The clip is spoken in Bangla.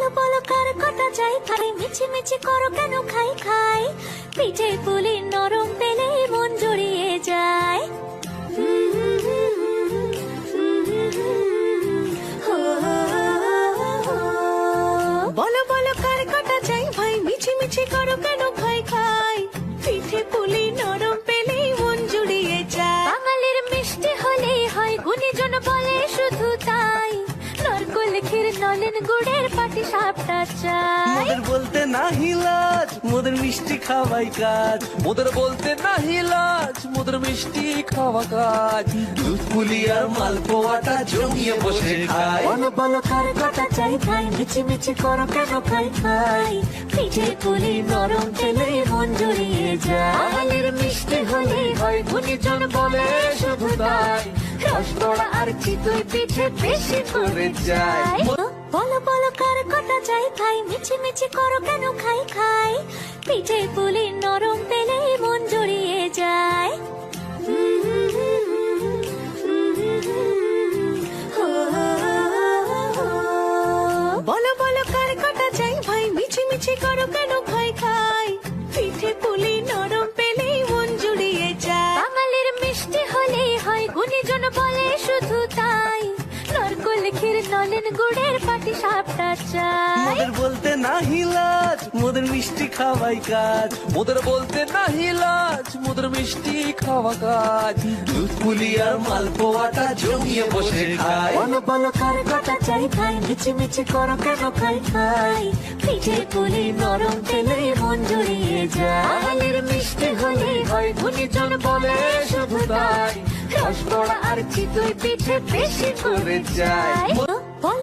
বলো বলো কার কটা চাই খাই, মিছি মিছি করো কেন খাই খাই, পিঠে পুলি নরম পেলে মন জড়িয়ে যায়। বলো বলো কার কটা চাই ভাই, মিছি মিছি করো কেন খাই খাই, পিঠে পুলি নরম পেলে মন জুড়িয়ে যায়। বাঙালির মিষ্টি হলেই হয়, গুণীজন বলে শুধু তাই, নারকোল ক্ষীর নলেন গুড়ের পাটি সাপটা চাই। মোদের বলতে নাহি লাজ, মোদের মিষ্টি খাওয়াই কাজ। মোদের বলতে নাহি লাজ, মোদের মিষ্টি খাওয়া কাজ। দুধ পুলি আর মালপোয়াটা জমিয়ে বসে খায়। বলো বলো কার কটা চাই খাই, মিছি মিছি করো কেন খাই খাই, পিঠে পুলি নরম পেলে মন জড়িয়ে যায়। বাঙালির মিষ্টি হলেই হয়, গুণীজন বলে শুধু তাই, রসগোড়া আর চিতই পিঠে বেশি করে যায়। বলো বলো কার কটা চাই খাই, মিছি মিছি করো কেন খাই খাই, পিঠে পুলি নরম পেলে মন জড়িয়ে যায়। বলো বলো কার কটা চাই ভাই, মিছি মিছি করো কেন খাই খাই, পিঠে পুলি নরম পেলে মন জুড়িয়ে যায়। বাঙালির মিষ্টি হলেই হয়, গুণীজন বলে শুধু তাই, নারকোল ক্ষীর নলেন গুড়ের পাটি সাপটা চাই। মোদের বলতে নাহি লাজ, মোদের মিষ্টি খাওয়াই কাজ। মোদের বলতে নাহি লাজ, মোদের মিষ্টি খাওয়া কাজ। দুধ পুলি আর মালপোয়াটা জমিয়ে বসে খায়। বলো বলো কার কটা চাই খাই, মিছি মিছি করো কেন খাই খাই, পিঠে পুলি নরম পেলে মন জড়িয়ে যায়। বাঙালির মিষ্টি হলেই হয়, গুণীজন বলে শুধু তাই, রসগোড়া আর চিতই পিঠে বেশি করে যায়।